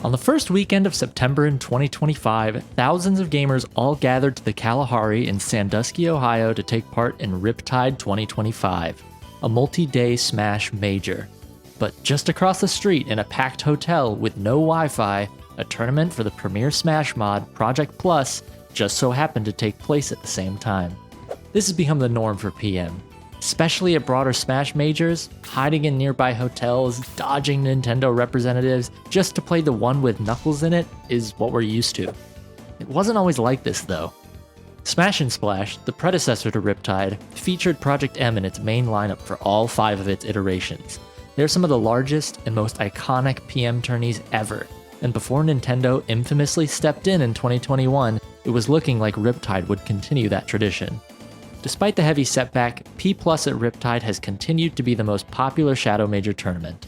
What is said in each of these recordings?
On the first weekend of September in 2025, thousands of gamers all gathered to the Kalahari in Sandusky, Ohio to take part in Riptide 2025, a multi-day Smash major. But just across the street in a packed hotel with no Wi-Fi, a tournament for the premier Smash mod, Project Plus, just so happened to take place at the same time. This has become the norm for PM. Especially at broader Smash majors, hiding in nearby hotels, dodging Nintendo representatives just to play the one with Knuckles in it is what we're used to. It wasn't always like this though. Smash and Splash, the predecessor to Riptide, featured Project M in its main lineup for all 5 of its iterations. They're some of the largest and most iconic PM tourneys ever, and before Nintendo infamously stepped in 2021, it was looking like Riptide would continue that tradition. Despite the heavy setback, P+ at Riptide has continued to be the most popular Shadow Major tournament.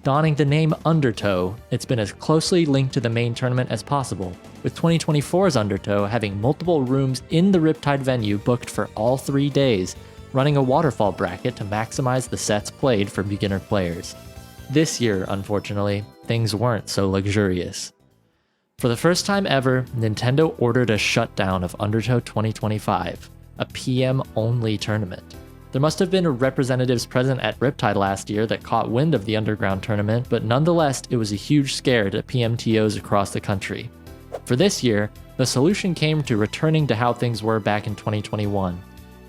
Donning the name Undertow, it's been as closely linked to the main tournament as possible, with 2024's Undertow having multiple rooms in the Riptide venue booked for all 3 days, running a waterfall bracket to maximize the sets played for beginner players. This year, unfortunately, things weren't so luxurious. For the first time ever, Nintendo ordered a shutdown of Undertow 2025. A PM-only tournament. There must have been representatives present at Riptide last year that caught wind of the underground tournament, but nonetheless, it was a huge scare to PMTOs across the country. For this year, the solution came to returning to how things were back in 2021.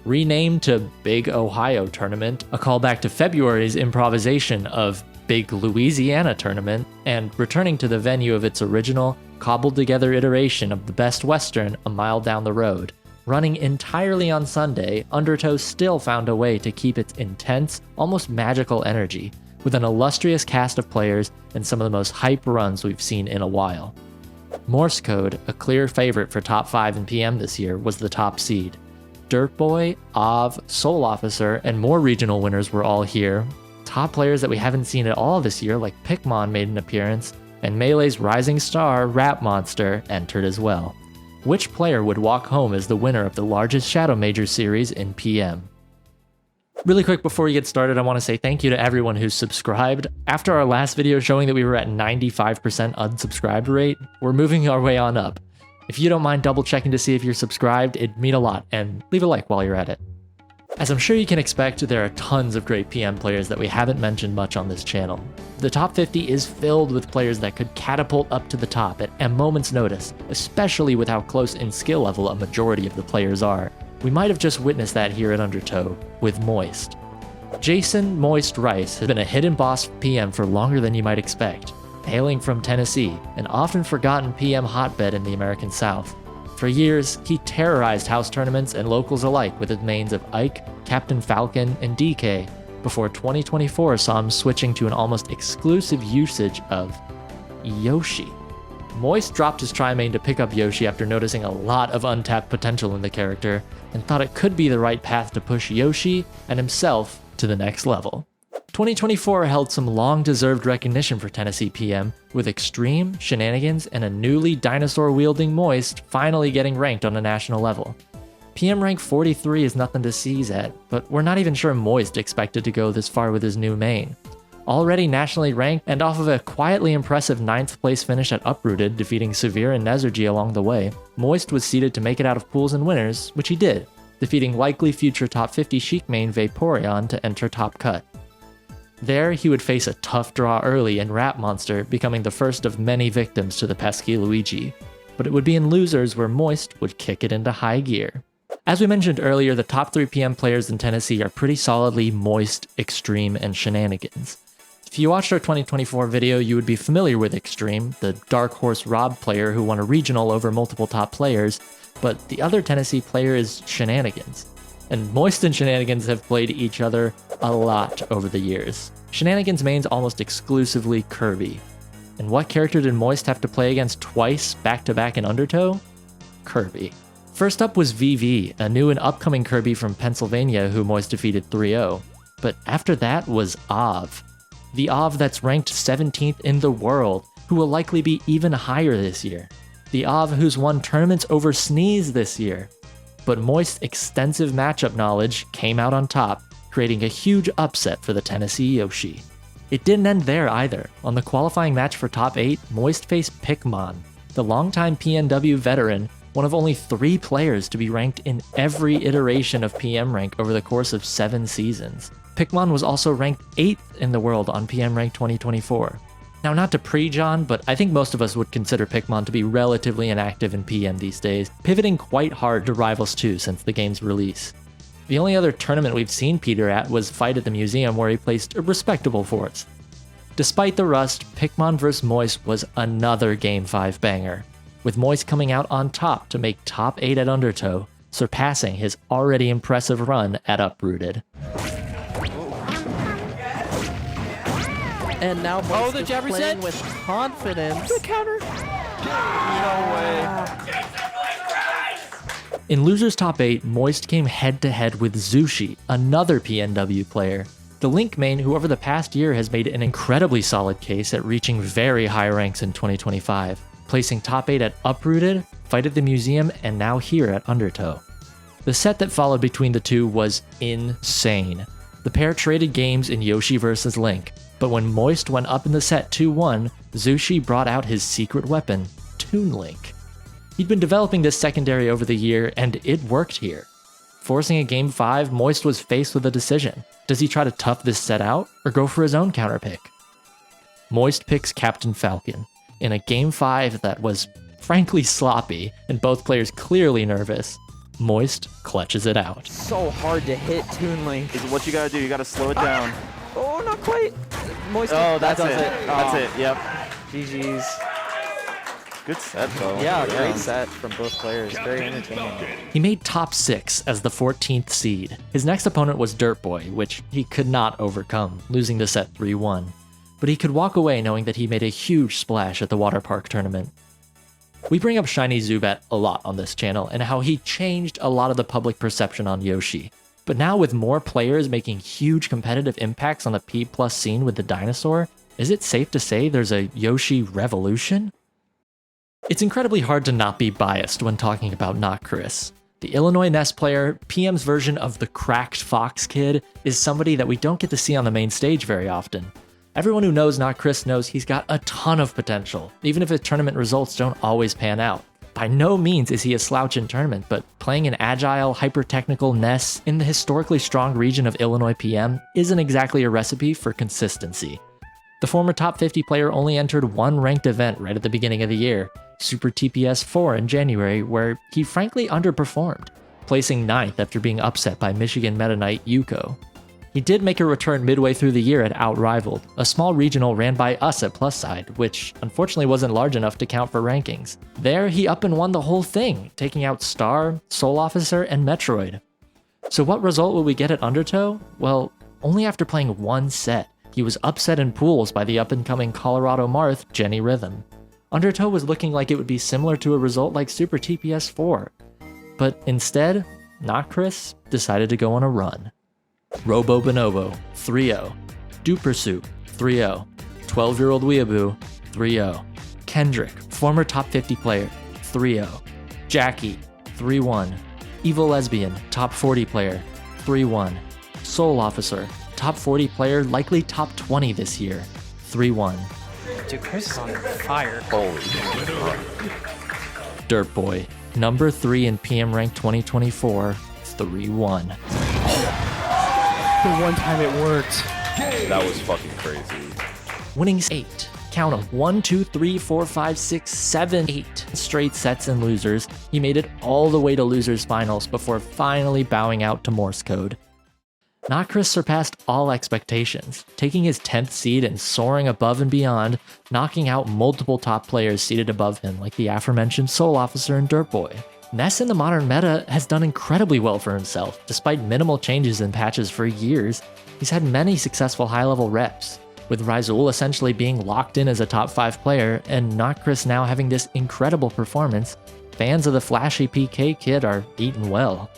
Renamed to Big Ohio Tournament, a callback to February's improvisation of Big Louisiana Tournament, and returning to the venue of its original, cobbled-together iteration of the Best Western a mile down the road. Running entirely on Sunday, Undertow still found a way to keep its intense, almost magical energy, with an illustrious cast of players and some of the most hype runs we've seen in a while. Morse Code, a clear favorite for top 5 in PM this year, was the top seed. Dirtboy, Av, Soul Officer, and more regional winners were all here. Top players that we haven't seen at all this year, like Pikmon, made an appearance, and Melee's rising star, RapMonster, entered as well. Which player would walk home as the winner of the largest Shadow Major series in PM? Really quick before we get started, I want to say thank you to everyone who's subscribed. After our last video showing that we were at 95% unsubscribed rate, we're moving our way on up. If you don't mind double checking to see if you're subscribed, it'd mean a lot, and leave a like while you're at it. As I'm sure you can expect, there are tons of great PM players that we haven't mentioned much on this channel. The top 50 is filled with players that could catapult up to the top at a moment's notice, especially with how close in skill level a majority of the players are. We might have just witnessed that here at Undertow, with Moist. Jason Moist Rice has been a hidden boss PM for longer than you might expect, hailing from Tennessee, an often forgotten PM hotbed in the American South. For years, he terrorized house tournaments and locals alike with his mains of Ike, Captain Falcon, and DK, before 2024 saw him switching to an almost exclusive usage of Yoshi. Moist dropped his tri-main to pick up Yoshi after noticing a lot of untapped potential in the character, and thought it could be the right path to push Yoshi and himself to the next level. 2024 held some long-deserved recognition for Tennessee PM, with Extreme, Shenanigans, and a newly dinosaur-wielding Moist finally getting ranked on a national level. PM rank 43 is nothing to seize at, but we're not even sure Moist expected to go this far with his new main. Already nationally ranked, and off of a quietly impressive 9th place finish at Uprooted, defeating Severe and Nezergy along the way, Moist was seeded to make it out of pools and winners, which he did, defeating likely future top 50 Sheik main Vaporeon to enter Top Cut. There, he would face a tough draw early in RapMonster, becoming the first of many victims to the pesky Luigi. But it would be in Losers where Moist would kick it into high gear. As we mentioned earlier, the top 3 PM players in Tennessee are pretty solidly Moist, Extreme, and Shenanigans. If you watched our 2024 video, you would be familiar with Extreme, the Dark Horse Rob player who won a regional over multiple top players, but the other Tennessee player is Shenanigans. And Moist and Shenanigans have played each other a lot over the years. Shenanigans main's almost exclusively Kirby. And what character did Moist have to play against twice back-to-back in Undertow? Kirby. First up was VV, a new and upcoming Kirby from Pennsylvania who Moist defeated 3-0. But after that was Av. The Av that's ranked 17th in the world, who will likely be even higher this year. The Av who's won tournaments over Sneeze this year. But Moist's extensive matchup knowledge came out on top, creating a huge upset for the Tennessee Yoshi. It didn't end there either. On the qualifying match for top 8, Moist faced Pikmon, the longtime PNW veteran, one of only 3 players to be ranked in every iteration of PM rank over the course of 7 seasons. Pikmon was also ranked 8th in the world on PM rank 2024. Now, not to pre-John, but I think most of us would consider Pikmon to be relatively inactive in PM these days, pivoting quite hard to Rivals 2 since the game's release. The only other tournament we've seen Peter at was Fight at the Museum, where he placed a respectable 4th. Despite the rust, Pikmon vs Moist was another Game 5 banger, with Moist coming out on top to make top 8 at Undertow, surpassing his already impressive run at Uprooted. And now Moist is playing with confidence. The counter. No way. In Losers Top 8, Moist came head-to-head with Zushi, another PNW player. The Link main, who over the past year has made an incredibly solid case at reaching very high ranks in 2025, placing top 8 at Uprooted, Fight at the Museum, and now here at Undertow. The set that followed between the two was insane. The pair traded games in Yoshi vs Link, but when Moist went up in the set 2-1, Zushi brought out his secret weapon, Toon Link. He'd been developing this secondary over the year, and it worked here. Forcing a Game 5, Moist was faced with a decision. Does he try to tough this set out, or go for his own counterpick? Moist picks Captain Falcon, in a Game 5 that was frankly sloppy, and both players clearly nervous. Moist clutches it out. So hard to hit Toon Link. What you gotta do, you gotta slow it down. Oh, not quite. Moist. Oh, that's it. it. That's it, yep. GG's. Good set, though. Yeah, great set from both players. Very entertaining. He made top 6 as the 14th seed. His next opponent was Dirtboy, which he could not overcome, losing the set 3-1. But he could walk away knowing that he made a huge splash at the Waterpark tournament. We bring up Shiny Zubat a lot on this channel and how he changed a lot of the public perception on Yoshi. But now with more players making huge competitive impacts on the P+ scene with the dinosaur, is it safe to say there's a Yoshi revolution? It's incredibly hard to not be biased when talking about Not Chris. The Illinois Ness player, PM's version of the cracked Fox Kid, is somebody that we don't get to see on the main stage very often. Everyone who knows Not Chris knows he's got a ton of potential, even if his tournament results don't always pan out. By no means is he a slouch in tournament, but playing an agile, hyper-technical Ness in the historically strong region of Illinois PM isn't exactly a recipe for consistency. The former top 50 player only entered one ranked event right at the beginning of the year, Super TPS 4 in January, where he frankly underperformed, placing 9th after being upset by Michigan Meta Knight Yuko. He did make a return midway through the year at Outrivaled, a small regional ran by us at Plus Side, which unfortunately wasn't large enough to count for rankings. There, he up and won the whole thing, taking out Star, Soul Officer, and Metroid. So what result will we get at Undertow? Well, only after playing one set. He was upset in pools by the up-and-coming Colorado Marth, Jenny Rhythm. Undertow was looking like it would be similar to a result like Super TPS 4. But instead, Not Chris decided to go on a run. Robo Bonobo, 3-0. Dupersuit, 3-0. 12-year-old Weeaboo, 3-0. Kendrick, former top 50 player, 3-0. Jackie, 3-1. Evil Lesbian, top 40 player, 3-1. Soul Officer, top 40 player, likely top 20 this year, 3-1. Dude, Chris is on fire. Holy. Dirtboy, number 3 in PM rank 2024, 3-1. The one time it worked. That was fucking crazy. Winning 8. Count them. 1, 2, 3, 4, 5, 6, 7, 8 straight sets and losers. He made it all the way to losers finals before finally bowing out to Morse code. Not Chris surpassed all expectations, taking his 10th seed and soaring above and beyond, knocking out multiple top players seated above him like the aforementioned Soul Officer and Dirtboy. Ness in the modern meta has done incredibly well for himself. Despite minimal changes and patches for years, he's had many successful high-level reps, with Ryzul essentially being locked in as a top 5 player and Not Chris now having this incredible performance. Fans of the flashy PK kid are eating well.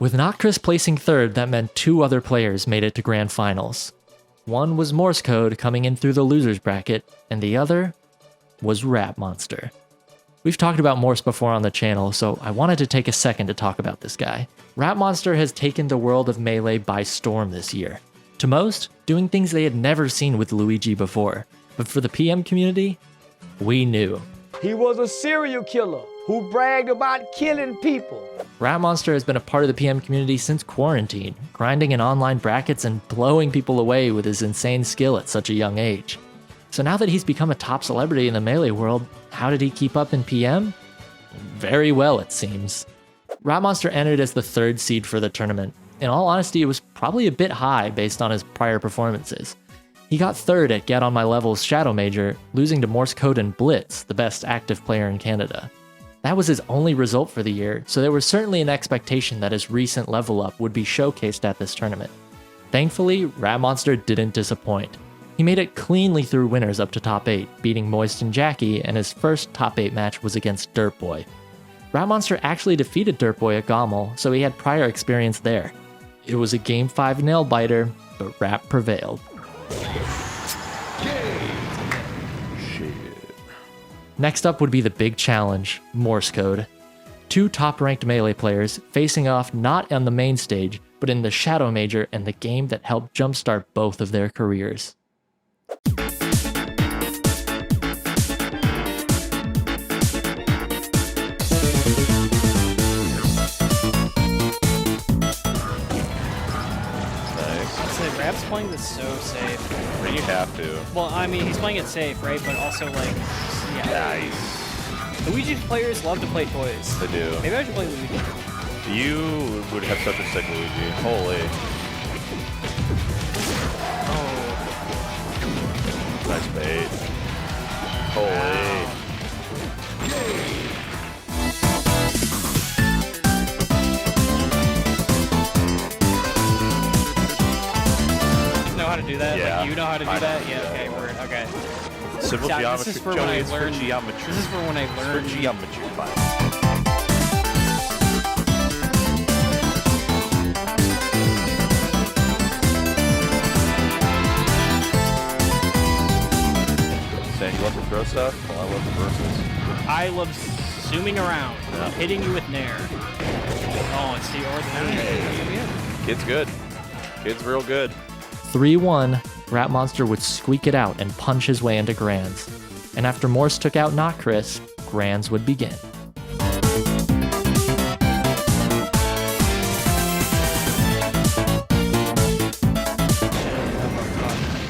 With Not Chris placing 3rd, that meant 2 other players made it to Grand Finals. One was Morse Code coming in through the losers bracket, and the other was RapMonster. We've talked about Morse before on the channel, so I wanted to take a second to talk about this guy. RapMonster has taken the world of Melee by storm this year. To most, doing things they had never seen with Luigi before. But for the PM community, we knew. He was a serial killer who bragged about killing people. RapMonster has been a part of the PM community since quarantine, grinding in online brackets and blowing people away with his insane skill at such a young age. So now that he's become a top celebrity in the Melee world, how did he keep up in PM? Very well, it seems. RapMonster entered as the 3rd seed for the tournament. In all honesty, it was probably a bit high based on his prior performances. He got 3rd at Get On My Level's Shadow Major, losing to Morse Code and Blitz, the best active player in Canada. That was his only result for the year, so there was certainly an expectation that his recent level up would be showcased at this tournament. Thankfully, RapMonster didn't disappoint. He made it cleanly through winners up to top 8, beating Moist and Jackie, and his first top 8 match was against Dirtboy. RapMonster actually defeated Dirtboy at Gommel, so he had prior experience there. It was a Game 5 nail-biter, but Rap prevailed. Shit. Next up would be the big challenge, Morse Code. 2 top-ranked Melee players facing off not on the main stage, but in the Shadow Major and the game that helped jumpstart both of their careers. Rap's playing this so safe. But you have to. Well, I mean, he's playing it safe, right? But also, like, yeah. Nice. Luigi players love to play toys. They do. Maybe I should play Luigi. You would have such a sick Luigi. Holy. Oh. Nice bait. Holy. Know how to do that? Yeah. Like, you know how to do I that? know. Yeah, okay, word. Okay. Simple Yeah, geometry. this is for Joey, when I it's for learned. geometry. This is for when I It's learned. for geometry. Saying you love to throw stuff? Well, I love the verses. I love zooming around, Yeah. hitting you with Nair. Oh, it's the ordinary. Kid's good. Kid's real good. 3-1, RapMonster would squeak it out and punch his way into Grands. And after Morse took out Not Chris, Grands would begin.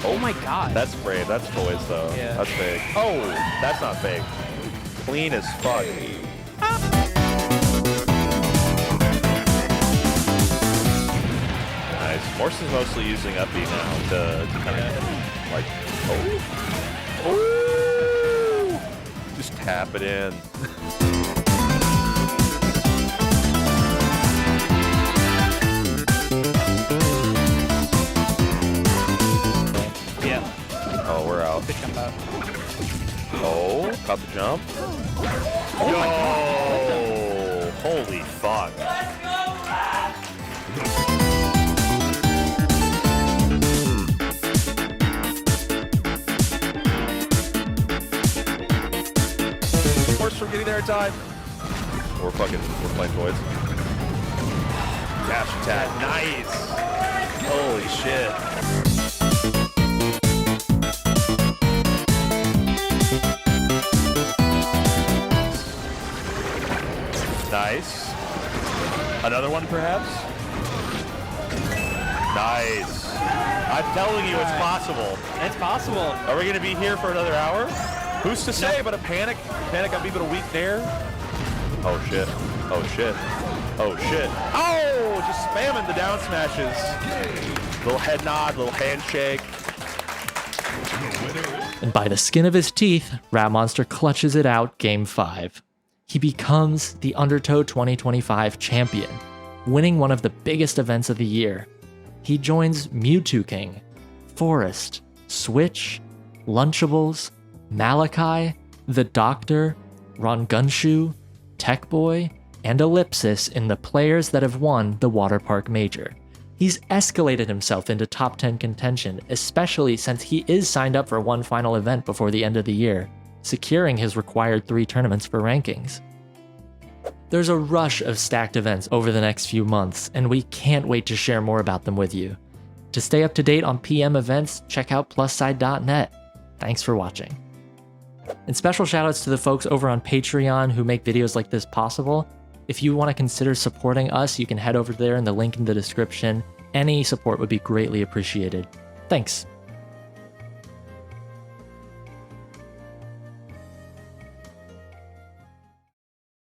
Oh my god. That's brave. That's toys, though. Yeah. That's fake. Oh, that's not fake. Clean as fuck. Nice. Morse is mostly using uppy now to kind of like, oh. Just tap it in. Yeah. Oh, we're out. Good jump out. Oh, caught the jump. Yo! Holy fuck. Morse from getting there in time. We're playing toys. Dash attack, nice. Holy shit. Nice. Another one, perhaps? Nice. I'm telling you, it's possible. It's possible. Are we going to be here for another hour? Who's to say? But a panic got me, but a weak there. Oh, shit. Oh, shit. Oh, shit. Oh, just spamming the down smashes. Little head nod, little handshake. And by the skin of his teeth, RapMonster clutches it out Game 5. He becomes the Undertow 2025 champion, winning one of the biggest events of the year. He joins Mewtwo King, Forest, Switch, Lunchables, Malachi, The Doctor, Ron Gunshoe, Tech Boy, and Ellipsis in the players that have won the Waterpark Major. He's escalated himself into top 10 contention, especially since he is signed up for one final event before the end of the year, securing his required 3 tournaments for rankings. There's a rush of stacked events over the next few months, and we can't wait to share more about them with you. To stay up to date on PM events, check out plusside.net. Thanks for watching. And special shoutouts to the folks over on Patreon who make videos like this possible. If you want to consider supporting us, you can head over there in the link in the description. Any support would be greatly appreciated. Thanks.